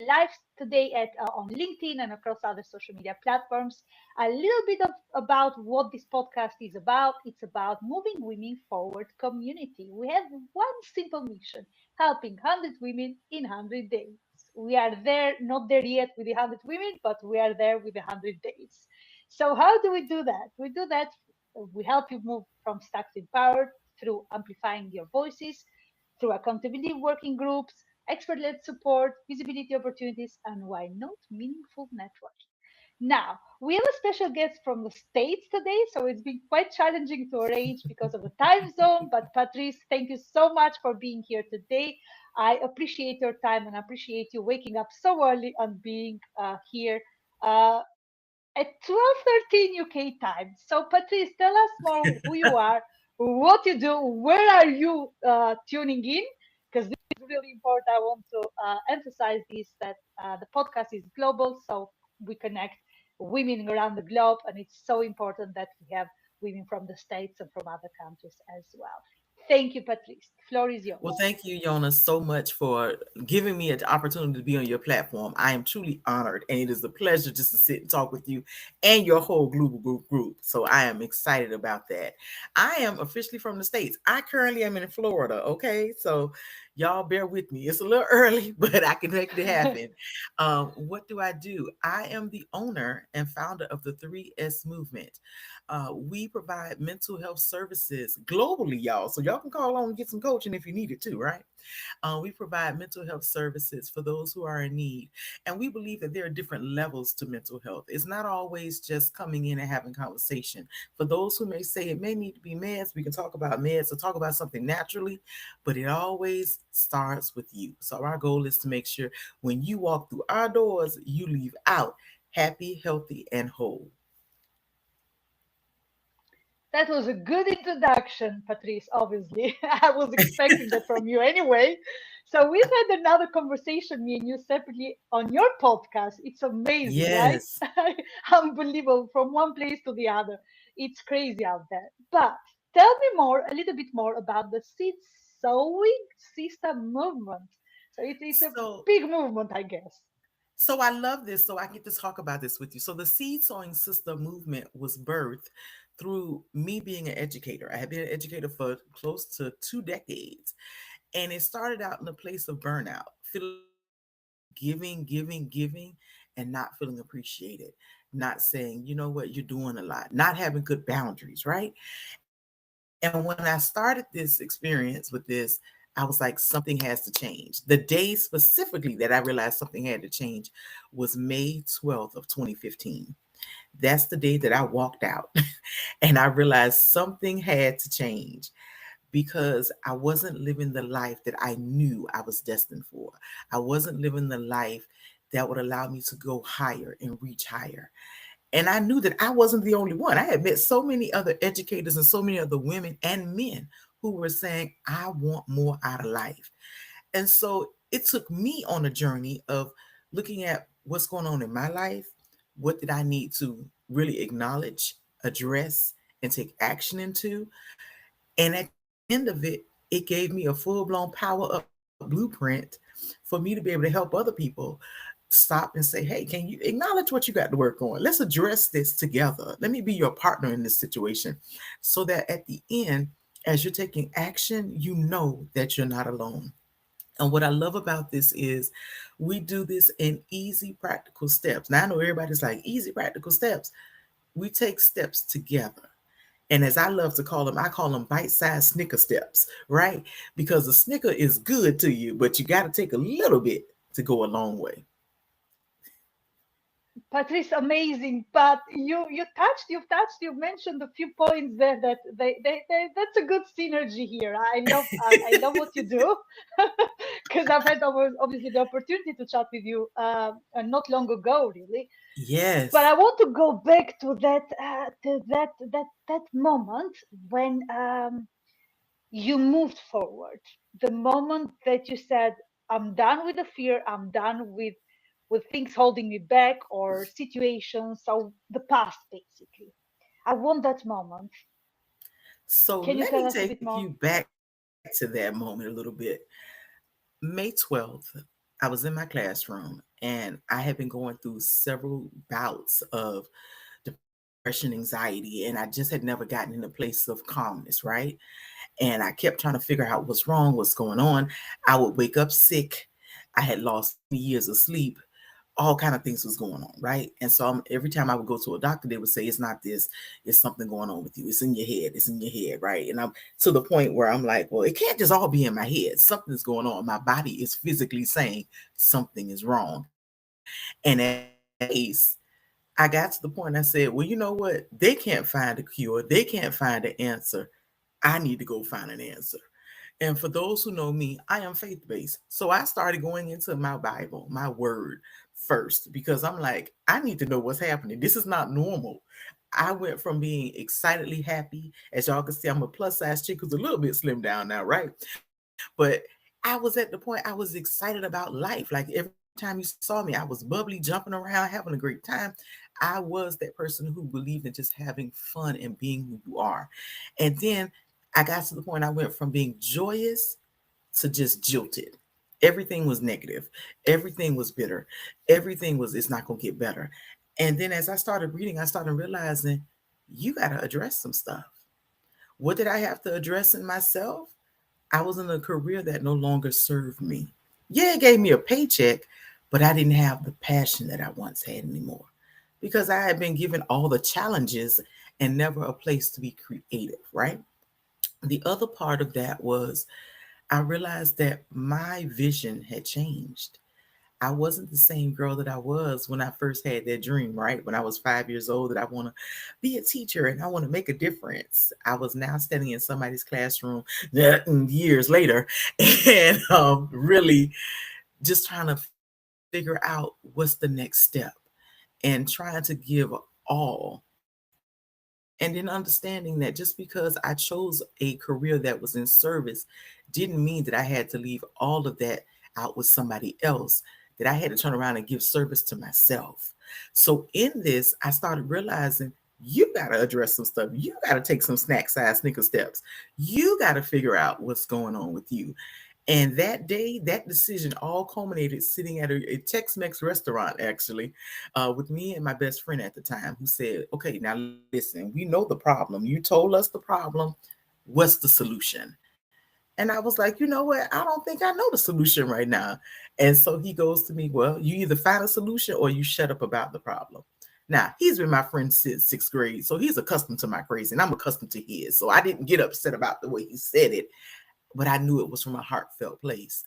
live today at on LinkedIn and across other social media platforms. A little bit of about what this podcast is about. It's about moving women forward community. We have one simple mission: helping 100 women in 100 days. We are there, not there yet with the 100 women, but we are there with the 100 days. So how do we do that? We do that. We help you move from stuck to empowered through amplifying your voices, through accountability working groups, expert-led support, visibility opportunities, and why not meaningful networking. Now, we have a special guest from the States today, so it's been quite challenging to arrange because of the time zone. But Patrice, thank you so much for being here today. I appreciate your time and appreciate you waking up so early and being here uh, at 12:13 UK time. So, Patrice, tell us more who you are, what you do, where are you tuning in? Because this is really important. I want to emphasize this that the podcast is global, so we connect women around the globe, and it's so important that we have women from the States and from other countries as well. Thank you, Patrice. The floor is Well, yours. thank you, Jonas, so much for giving me an opportunity to be on your platform. I am truly honored, and it is a pleasure just to sit and talk with you and your whole global group. So I am excited about that. I am officially from the States. I currently am in Florida, okay? So y'all bear with me. It's a little early, but I can make it happen. What do I do? I am the owner and founder of the 3S Movement. We provide mental health services globally, y'all. So y'all can call on and get some coaching if you need it too, right? We provide mental health services for those who are in need. And we believe that there are different levels to mental health. It's not always just coming in and having conversation. For those who may say it may need to be meds, we can talk about meds or talk about something naturally, but it always starts with you. So our goal is to make sure when you walk through our doors, you leave out happy, healthy, and whole. That was a good introduction, Patrice, obviously. I was expecting that from you anyway. So we've had another conversation, me and you separately on your podcast. It's amazing, right? Yes. Unbelievable from one place to the other. It's crazy out there. But tell me more, a little bit more about the Seed Sowing Sister Movement. So it's a So big movement, I guess. So I love this. So I get to talk about this with you. So the Seed Sowing Sister Movement was birthed through me being an educator. I had been an educator for close to 2 decades. And it started out in a place of burnout, feeling giving, and not feeling appreciated, not saying, you know what, you're doing a lot, not having good boundaries, right? And when I started this experience with this, I was like, something has to change. The day specifically that I realized something had to change was May 12th of 2015. That's the day that I walked out and I realized something had to change because I wasn't living the life that I knew I was destined for. I wasn't living the life that would allow me to go higher and reach higher. And I knew that I wasn't the only one. I had met so many other educators and so many other women and men who were saying, I want more out of life. And so it took me on a journey of looking at what's going on in my life. What did I need to really acknowledge, address, and take action into? And at the end of it, it gave me a full blown power up blueprint for me to be able to help other people stop and say, hey, can you acknowledge what you got to work on? Let's address this together. Let me be your partner in this situation so that at the end, as you're taking action, you know that you're not alone. And what I love about this is we do this in easy, practical steps. Now, I know everybody's like, easy, practical steps. We take steps together. And as I love to call them, I call them bite-sized Snicker steps, right? Because a Snicker is good to you, but you got to take a little bit to go a long way. Patrice, amazing. But you've mentioned a few points there that they that's a good synergy here. I love what you do because I've had obviously the opportunity to chat with you not long ago, really. But Yes. I want to go back to that moment when you moved forward. The moment that you said, I'm done with the fear, I'm done with things holding me back or situations, so the past basically. I want that moment. So Can you let tell me us a take bit you more? back to that moment a little bit. May 12th. I was in my classroom and I had been going through several bouts of depression, anxiety, and I just had never gotten in a place of calmness, right? And I kept trying to figure out what's wrong, what's going on. I would wake up sick. I had lost years of sleep. All kind of things was going on, right? And so every time I would go to a doctor, they would say, it's not this, it's something going on with you. It's in your head. It's in your head, right? And I'm to the point where I'm like, well, it can't just all be in my head. Something's going on. My body is physically saying something is wrong. And at case, I got to the point I said, well, you know what? They can't find a cure. They can't find an answer. I need to go find an answer. And for those who know me, I am faith based. So I started going into my Bible, my word first, because I'm like, I need to know what's happening. This is not normal. I went from being excitedly happy. As y'all can see, I'm a plus size chick who's a little bit slimmed down now, right? But I was at the point I was excited about life. Like every time you saw me, I was bubbly, jumping around, having a great time. I was that person who believed in just having fun and being who you are. And then I got to the point I went from being joyous to just jilted. Everything was negative. Everything was bitter. Everything was, it's not going to get better. And then as I started reading, I started realizing you got to address some stuff. What did I have to address in myself? I was in a career that no longer served me. Yeah, it gave me a paycheck, but I didn't have the passion that I once had anymore because I had been given all the challenges and never a place to be creative, right? The other part of that was I realized that my vision had changed. I wasn't the same girl that I was when I first had that dream, right? When I was 5 years old, that I want to be a teacher and I want to make a difference. I was now standing in somebody's classroom years later and really just trying to figure out what's the next step and trying to give all. And then understanding that just because I chose a career that was in service didn't mean that I had to leave all of that out with somebody else, that I had to turn around and give service to myself. So in this, I started realizing you got to address some stuff. You got to take some snack size sneaker steps. You got to figure out what's going on with you. And that day, that decision all culminated sitting at a Tex-Mex restaurant, actually, with me and my best friend at the time, who said, okay, now listen, we know the problem. You told us the problem. What's the solution? And I was like, you know what? I don't think I know the solution right now. And so he goes to me, well, you either find a solution or you shut up about the problem. Now, he's been my friend since sixth grade, so he's accustomed to my crazy, and I'm accustomed to his. So I didn't get upset about the way he said it, but I knew it was from a heartfelt place.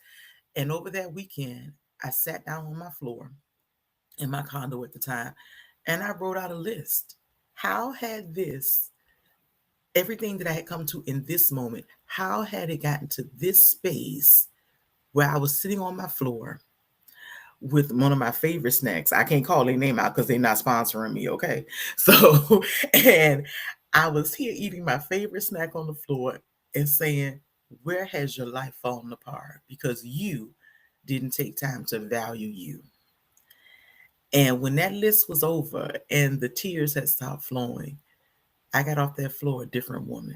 And over that weekend, I sat down on my floor in my condo at the time, and I wrote out a list. How had this, everything that I had come to in this moment, how had it gotten to this space where I was sitting on my floor with one of my favorite snacks? I can't call their name out because they're not sponsoring me, okay? So, and I was here eating my favorite snack on the floor and saying, where has your life fallen apart? Because you didn't take time to value you. And when that list was over and the tears had stopped flowing, I got off that floor a different woman,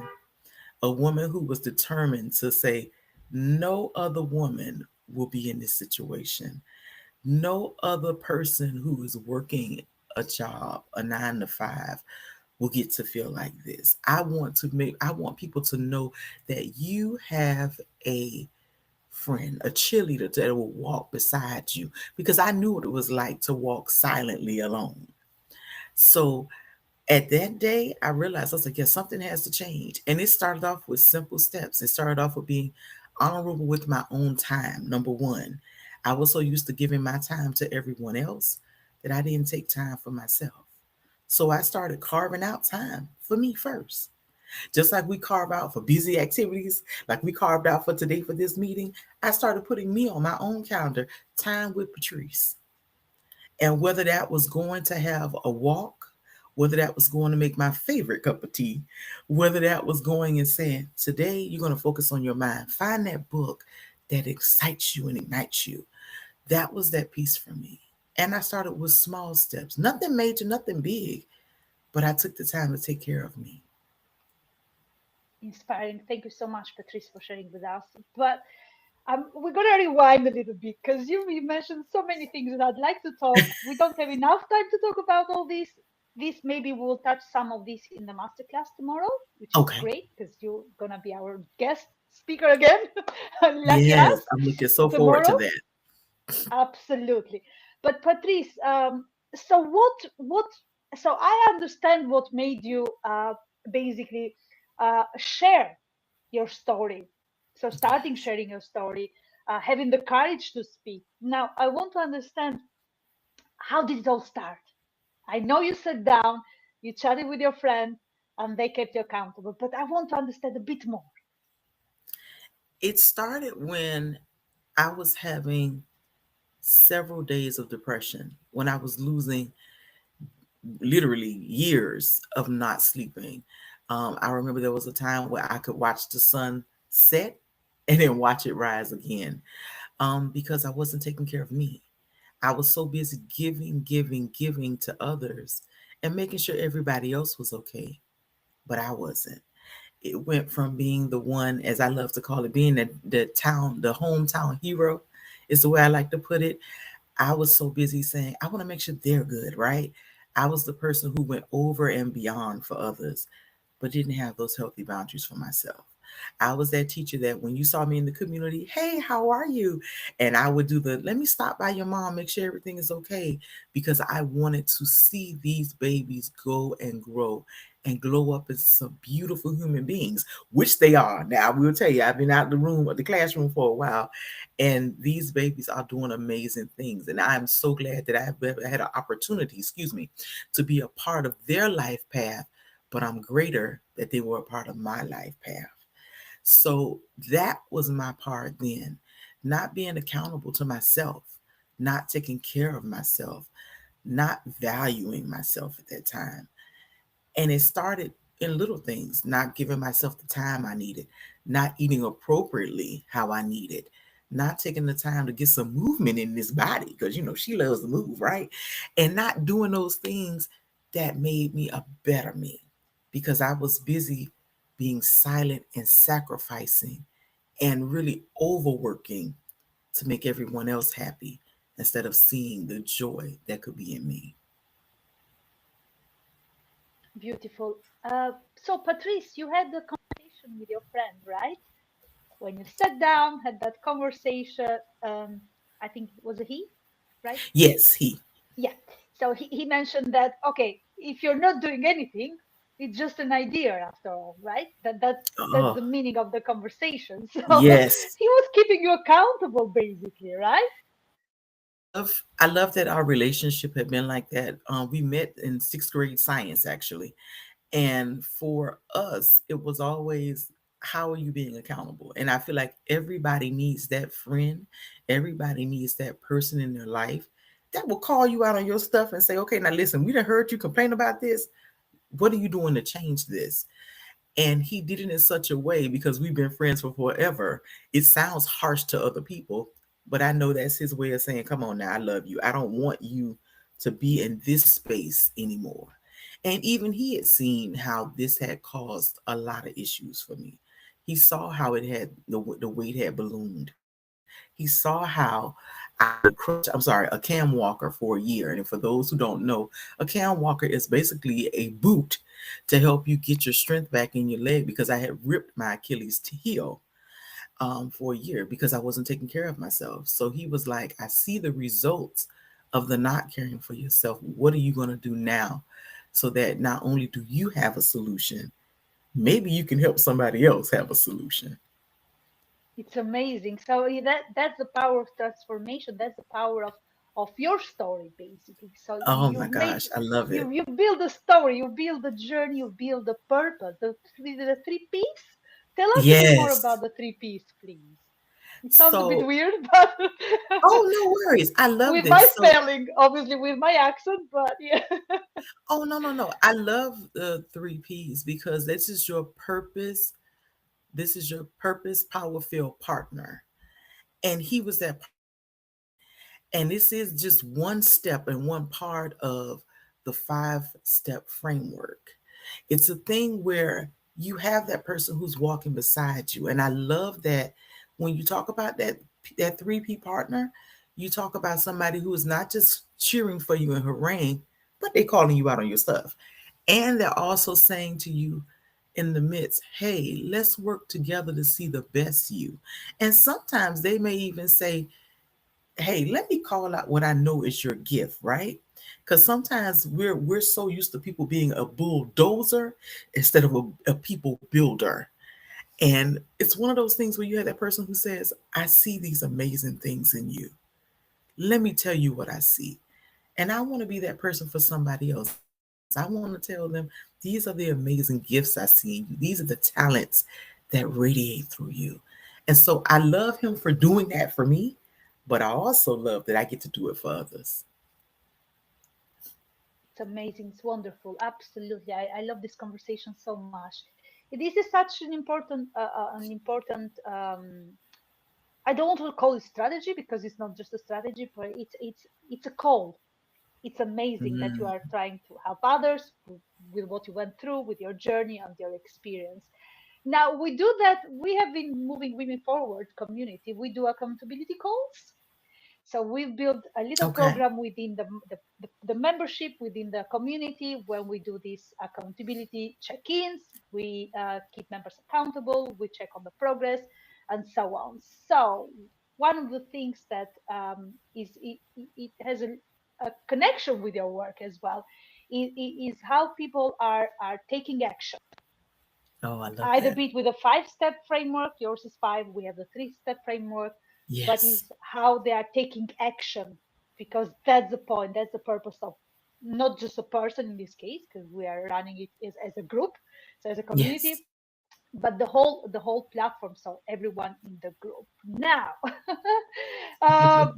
a woman who was determined to say, no other woman will be in this situation. No other person who is working a job, a 9 to 5, will get to feel like this. I want people to know that you have a friend, a cheerleader that will walk beside you, because I knew what it was like to walk silently alone. So at that day, I realized I was like, yeah, something has to change. And it started off with simple steps. It started off with being honorable with my own time. Number one, I was so used to giving my time to everyone else that I didn't take time for myself. So I started carving out time for me first. Just like we carve out for busy activities, like we carved out for today for this meeting, I started putting me on my own calendar, time with Patrice. And whether that was going to have a walk, whether that was going to make my favorite cup of tea, whether that was going and saying, today you're going to focus on your mind, find that book that excites you and ignites you. That was that piece for me. And I started with small steps, nothing major, nothing big, but I took the time to take care of me. Inspiring. Thank you so much, Patrice, for sharing with us. But we're gonna rewind a little bit because you mentioned so many things that I'd like to talk. We don't have enough time to talk about all this. This maybe we'll touch some of this in the masterclass tomorrow, which is Okay. great because you're gonna be our guest speaker again. Lucky Yes, us I'm looking so forward to tomorrow. that. Absolutely. But Patrice, so what? So I understand what made you basically share your story. So starting Yes. sharing your story, having the courage to speak. Now I want to understand, how did it all start? I know you sat down, you chatted with your friend, and they kept you accountable. But I want to understand a bit more. It started when I was having several days of depression, when I was losing literally years of not sleeping. I remember there was a time where I could watch the sun set and then watch it rise again, because I wasn't taking care of me. I was so busy giving, giving, giving to others and making sure everybody else was okay, but I wasn't. It went from being the one, as I love to call it, being the hometown hero, is the way I like to put it. I was so busy saying, I want to make sure they're good, right? I was the person who went over and beyond for others, but didn't have those healthy boundaries for myself. I was that teacher that when you saw me in the community, hey, how are you? And I would do the, let me stop by your mom, make sure everything is okay, because I wanted to see these babies go and grow and glow up as some beautiful human beings, which they are. Now, I will tell you, I've been out the room, the classroom for a while, and these babies are doing amazing things. And I'm so glad that I've had an opportunity, excuse me, to be a part of their life path, but I'm greater that they were a part of my life path. So that was my part then, not being accountable to myself, not taking care of myself, not valuing myself at that time. And it started in little things, not giving myself the time I needed, not eating appropriately how I needed, not taking the time to get some movement in this body, because she loves to move, right? And not doing those things that made me a better me, because I was busy being silent and sacrificing and really overworking to make everyone else happy instead of seeing the joy that could be in me. Beautiful. So Patrice, you had the conversation with your friend, right? When you sat down, had that conversation, I think it was a he, right? Yes, he. Yeah. So he mentioned that, okay, if you're not doing anything, it's just an idea after all, right? That's Oh, the meaning of the conversation. So yes. he was keeping you accountable, basically, right? I love that our relationship had been like that. We met in sixth grade science, actually. And for us, it was always, how are you being accountable? And I feel like everybody needs that friend. Everybody needs that person in their life that will call you out on your stuff and say, okay, now listen, we done heard you complain about this. What are you doing to change this? And he did it in such a way, because we've been friends for forever. It sounds harsh to other people, but I know that's his way of saying, come on now, I love you. I don't want you to be in this space anymore. And even he had seen how this had caused a lot of issues for me. He saw how it had, the weight had ballooned. He saw how I would crutch, a cam walker for a year. And for those who don't know, a cam walker is basically a boot to help you get your strength back in your leg, because I had ripped my Achilles heel for a year because I wasn't taking care of myself. So he was like, I see the results of the not caring for yourself. What are you going to do now so that not only do you have a solution, maybe you can help somebody else have a solution? It's amazing. So that's the power of transformation. That's the power of your story, basically. So Oh my you've made gosh, I love it. you build a story, you build a journey, you build a purpose. The three P's. Tell us a bit more Yes. about the three P's, please. It sounds a bit So, weird, but oh, no worries. I love with my this. So, spelling, obviously with my accent, but yeah. oh, no, no, no. I love the three P's, because this is your purpose. This is your purpose, power filled partner. And he was that. And this is just one step and one part of the 5-step framework. It's a thing where you have that person who's walking beside you. And I love that When you talk about that 3P partner, you talk about somebody who is not just cheering for you and haranguing, but they calling you out on your stuff. And they're also saying to you in the midst, hey, let's work together to see the best you. And sometimes they may even say, hey, let me call out what I know is your gift, right? Because sometimes we're so used to people being a bulldozer instead of a people builder. And it's one of those things where you have that person who says, I see these amazing things in you. Let me tell you what I see. And I want to be that person for somebody else. I want to tell them, these are the amazing gifts I see in you. These are the talents that radiate through you. And so I love him for doing that for me, but I also love that I get to do it for others. It's amazing. It's wonderful. Absolutely. I love this conversation so much. This is such an important. I don't want to call it strategy because it's not just a strategy, but it's a call. It's amazing that you Mm, are trying to help others with what you went through, with your journey and your experience. Now we do that. We have been moving women forward community. We do accountability calls. So we've built a little okay. program within the membership, within the community, when we do these accountability check-ins. We keep members accountable, we check on the progress, and so on. So one of the things that it has a connection with your work as well is how people are taking action, Oh, I love either that. be it with a 5 step framework. Yours is five, we have the 3 step framework, but Yes. is how they are taking action, because that's the point, that's the purpose of not just a person in this case, because we are running it as a group, so as a Yes. community, but the whole platform, so everyone in the group. Now uh,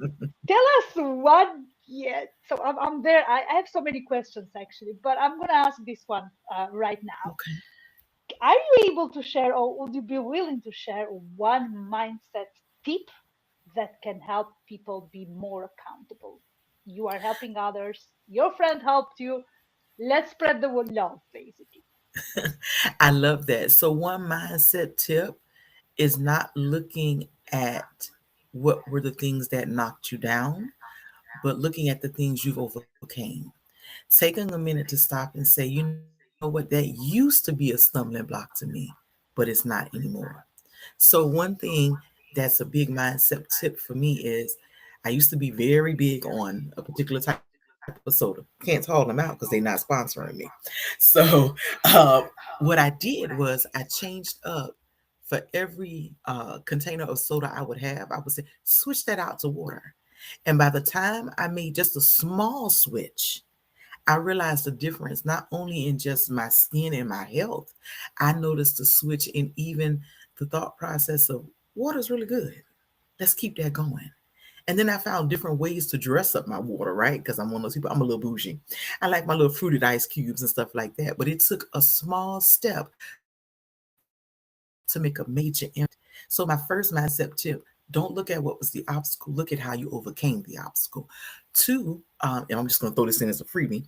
tell us what. Yeah, so I'm there. I have so many questions actually, but I'm going to ask this one right now. Okay. Are you able to share, or would you be willing to share one mindset tip that can help people be more accountable? You are helping others, your friend helped you. Let's spread the word love, basically. I love that. So, one mindset tip is not looking at what were the things that knocked you down, but looking at the things you've overcame. Taking a minute to stop and say, you know what, that used to be a stumbling block to me, but it's not anymore. So, one thing that's a big mindset tip for me is I used to be very big on a particular type of soda. Can't call them out because they're not sponsoring me. So, what I did was I changed up for every container of soda I would have. I would say, switch that out to water. And by the time I made just a small switch, I realized the difference not only in just my skin and my health, I noticed the switch in even the thought process of water's really good. Let's keep that going. And then I found different ways to dress up my water, right? Because I'm one of those people, I'm a little bougie. I like my little fruited ice cubes and stuff like that. But it took a small step to make a major impact. So, my first mindset tip, don't look at what was the obstacle, look at how you overcame the obstacle. Two, and I'm just going to throw this in as a freebie.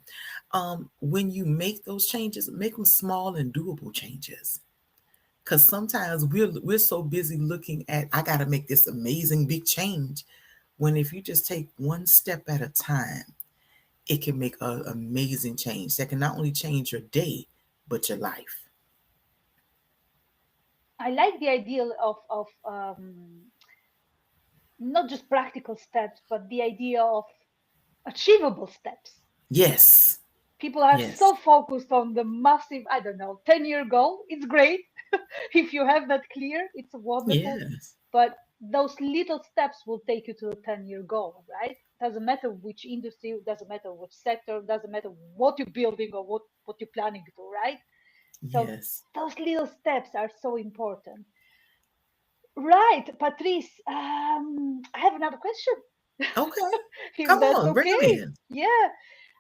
When you make those changes, make them small and doable changes. Because sometimes we're so busy looking at, I got to make this amazing big change. When if you just take one step at a time, it can make an amazing change that can not only change your day, but your life. I like the idea of not just practical steps, but the idea of achievable steps. Yes. People are Yes. so focused on the massive, I don't know, 10-year goal. It's great. If you have that clear, it's wonderful. Yes. But those little steps will take you to the 10-year goal, right? Doesn't matter which industry, doesn't matter which sector, doesn't matter what you're building or what you're planning to do, right? So Yes. those little steps are so important. Right, Patrice, I have another question, Okay. if Come that's on, bring them okay. in. Yeah,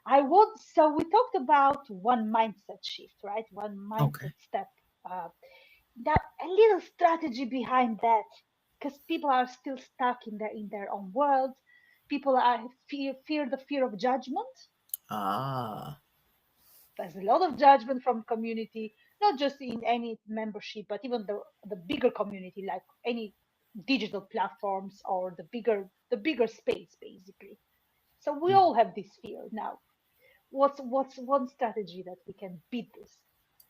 I would. So we talked about one mindset shift, right? One mindset Okay. step. Uh, that a little strategy behind that, because people are still stuck in their own world. People are fear the fear of judgment. Ah, There's a lot of judgment from community, not just in any membership, but even the bigger community, like any. digital platforms or the bigger space basically. So we Mm. all have this fear now. What's one strategy that we can beat this,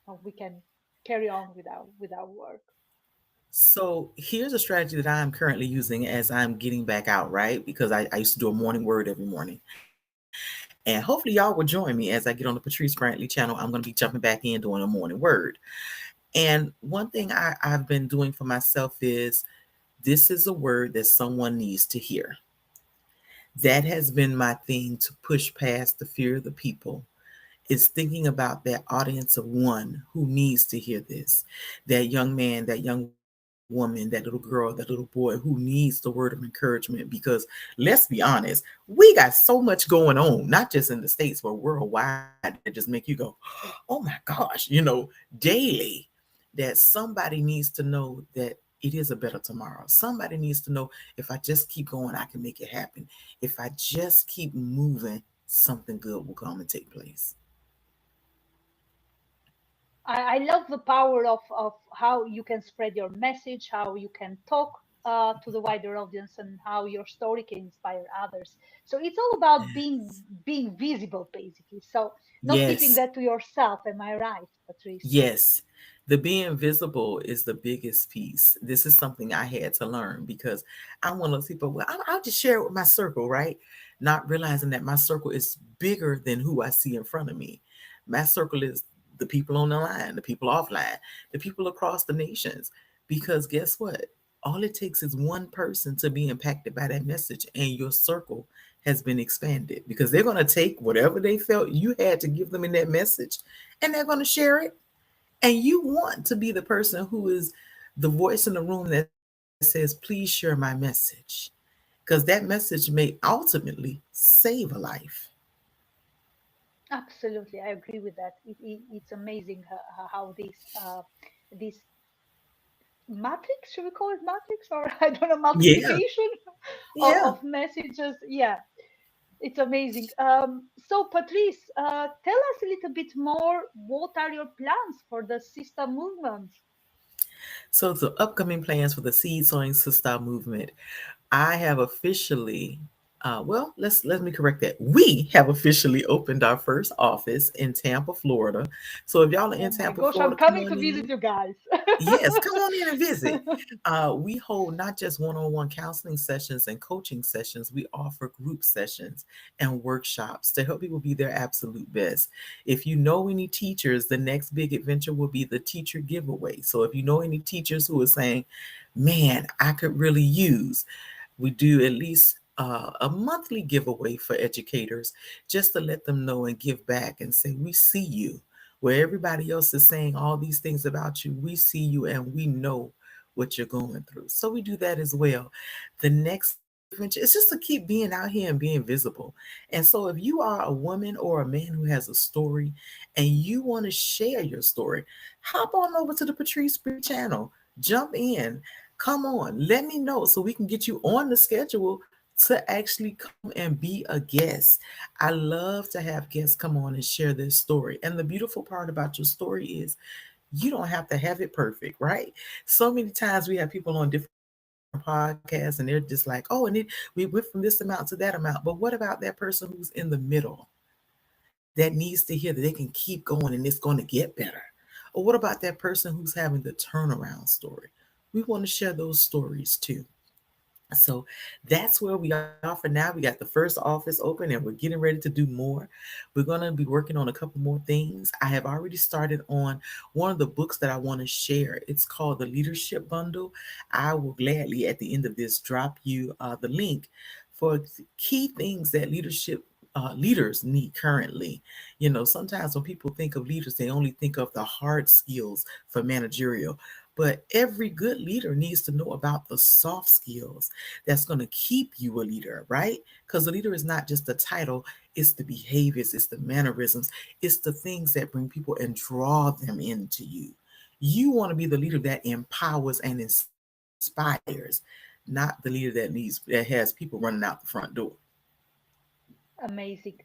or we can carry on with our work? So here's a strategy that I'm currently using as I'm getting back out, right? Because I used to do a morning word every morning. And hopefully y'all will join me as I get on the Patrice Brantley channel. I'm going to be jumping back in doing a morning word. And one thing I've been doing for myself is this is a word that someone needs to hear. That has been my thing to push past the fear of the people, is thinking about that audience of one who needs to hear this. That young man, that young woman, that little girl, that little boy who needs the word of encouragement. Because let's be honest, we got so much going on, not just in the States, but worldwide, that just make you go, oh my gosh, daily, that somebody needs to know that it is a better tomorrow. Somebody needs to know if I just keep going, I can make it happen. If I just keep moving, something good will come and take place. I love the power of how you can spread your message, how you can talk to the wider audience, and how your story can inspire others. So it's all about being visible, basically. So not keeping Yes, that to yourself. Am I right, Patrice? yes. The being visible is the biggest piece. This is something I had to learn because I'm one of those people, well, I'll just share it with my circle, right? Not realizing that my circle is bigger than who I see in front of me. My circle is the people on the line, the people offline, the people across the nations. Because guess what? All it takes is one person to be impacted by that message, and your circle has been expanded because they're going to take whatever they felt you had to give them in that message and they're going to share it. And you want to be the person who is the voice in the room that says, please share my message. Because that message may ultimately save a life. Absolutely, I agree with that. It's amazing how this matrix, should we call it matrix, or I don't know, Yeah. multiplication Yeah. of messages. Yeah, it's amazing. So, Patrice, tell us a little bit more. What are your plans for the sister movement? So the upcoming plans for the Seed Sowing Sistah Movement, I have officially, well, let me correct that. We have officially opened our first office in Tampa, Florida. So if y'all are Oh in my Tampa, gosh, I'm Florida, come coming to on visit in. you guys. Yes, come on in and visit. We hold not just one on one counseling sessions and coaching sessions, we offer group sessions and workshops to help people be their absolute best. If you know any teachers, the next big adventure will be the teacher giveaway. So if you know any teachers who are saying, man, I could really use, we do at least a monthly giveaway for educators just to let them know and give back and say, we see you. Where everybody else is saying all these things about you, we see you and we know what you're going through. So we do that as well. The next big adventure is just to keep being out here and being visible. And so if you are a woman or a man who has a story and you want to share your story, hop on over to the Patrice Bree channel. Jump in. Come on. Let me know so we can get you on the schedule to actually come and be a guest. I love to have guests come on and share their story. And the beautiful part about your story is you don't have to have it perfect, right? So many times we have people on different podcasts and they're just like, oh, we went from this amount to that amount. But what about that person who's in the middle that needs to hear that they can keep going and it's going to get better? Or what about that person who's having the turnaround story? We want to share those stories too. So that's where we are for now. We got the first office open and we're getting ready to do more. We're going to be working on a couple more things. I have already started on one of the books that I want to share. It's called the Leadership Bundle. I will gladly, at the end of this, drop you the link for key things that leaders need currently. Sometimes when people think of leaders, they only think of the hard skills for managerial. But every good leader needs to know about the soft skills that's going to keep you a leader, right? Because a leader is not just the title, it's the behaviors, it's the mannerisms, it's the things that bring people and draw them into you. You want to be the leader that empowers and inspires, not the leader that has people running out the front door. Amazing.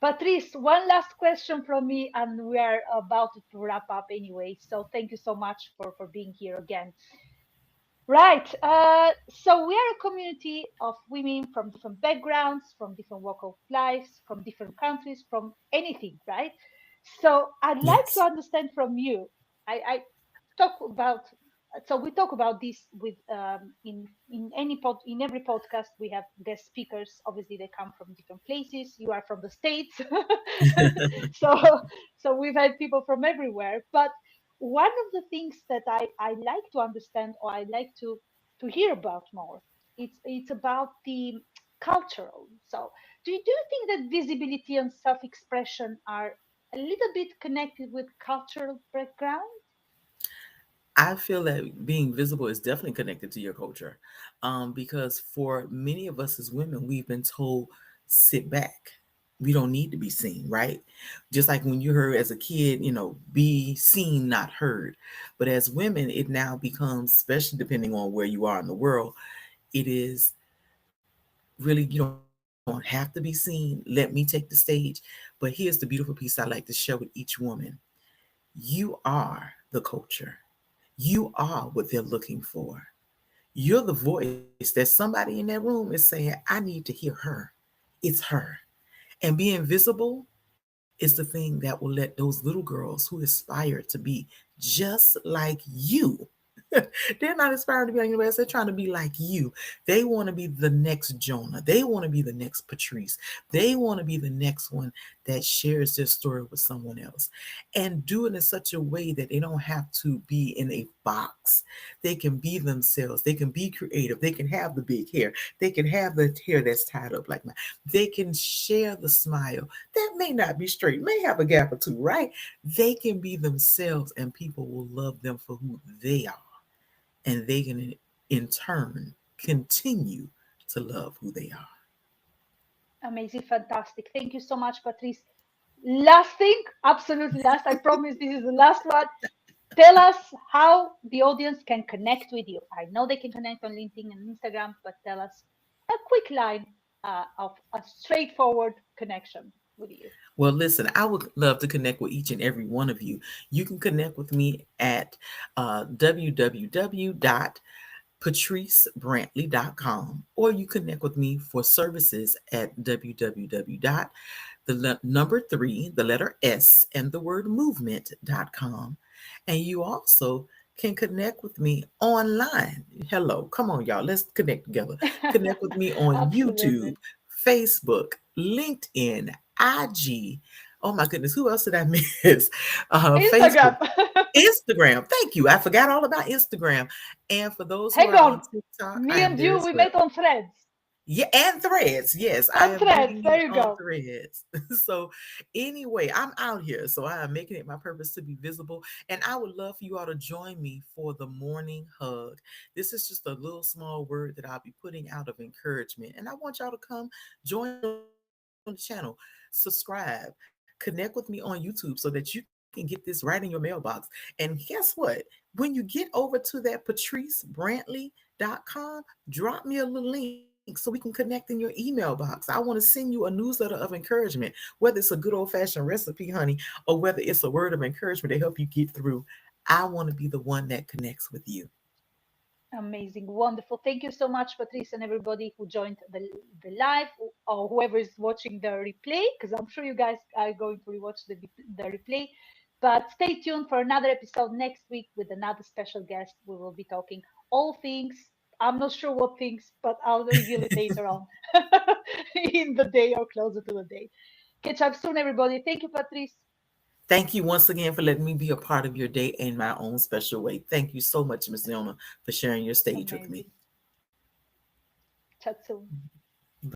Patrice, one last question from me, and we are about to wrap up anyway. So thank you so much for being here again. Right. So we are a community of women from different backgrounds, from different walk of lives, from different countries, from anything, right? So I'd like to Yes. understand from you. I talk about. So we talk about this with in every podcast we have guest speakers. Obviously, they come from different places. You are from the States, so we've had people from everywhere. But one of the things that I like to understand or I like to hear about more, it's about the cultural. So do you think that visibility and self-expression are a little bit connected with cultural background? I feel that being visible is definitely connected to your culture, because for many of us as women, we've been told sit back. We don't need to be seen, right? Just like when you heard as a kid, be seen, not heard. But as women, it now becomes, especially depending on where you are in the world, it is really, you don't have to be seen. Let me take the stage. But here's the beautiful piece I like to share with each woman. You are the culture. You are what they're looking for. You're the voice that somebody in that room is saying, I need to hear her. It's her. And being visible is the thing that will let those little girls who aspire to be just like you. They're not aspiring to be like anybody else. They're trying to be like you. They want to be the next Jonah. They want to be the next Patrice. They want to be the next one that shares their story with someone else and do it in such a way that they don't have to be in a box. They can be themselves. They can be creative. They can have the big hair. They can have the hair that's tied up like mine. They can share the smile that may not be straight, may have a gap or two, right? They can be themselves and people will love them for who they are. And they can, in turn, continue to love who they are. Amazing, fantastic. Thank you so much, Patrice. Last thing, absolutely last. I promise this is the last one. Tell us how the audience can connect with you. I know they can connect on LinkedIn and Instagram, but tell us a quick line of a straightforward connection with you. Well, listen, I would love to connect with each and every one of you. You can connect with me at www.patricebrantley.com, or you connect with me for services at www. The number three, the letter S, and the word movement.com. And you also can connect with me online. Hello, come on, y'all. Let's connect together. Connect with me on YouTube, Absolutely. Facebook, LinkedIn, IG. Oh my goodness, who else did I miss? Facebook, Instagram. Instagram. Thank you. I forgot all about Instagram. And for those who Hang are on on. TikTok, I Me am and there you, as we well. met on Threads. Yeah, and threads. Yes, I On am Threads. digging There in you on go. threads. So, anyway, I'm out here. So, I am making it my purpose to be visible. And I would love for you all to join me for the morning hug. This is just a little small word that I'll be putting out of encouragement. And I want y'all to come join on the channel, subscribe, connect with me on YouTube so that you can get this right in your mailbox. And guess what? When you get over to that patricebrantley.com, drop me a little link so we can connect in your email box. I want to send you a newsletter of encouragement, whether it's a good old fashioned recipe, honey, or whether it's a word of encouragement to help you get through. I want to be the one that connects with you. Amazing, wonderful. Thank you so much, Patrice, and everybody who joined the live or whoever is watching the replay, because I'm sure you guys are going to rewatch the replay. But stay tuned for another episode next week with another special guest. We will be talking all things. I'm not sure what things, but I'll reveal it later on in the day or closer to the day. Catch up soon, everybody. Thank you, Patrice. Thank you once again for letting me be a part of your day in my own special way. Thank you so much, Miss Leona, for sharing your stage with me. Amazing. Chat soon.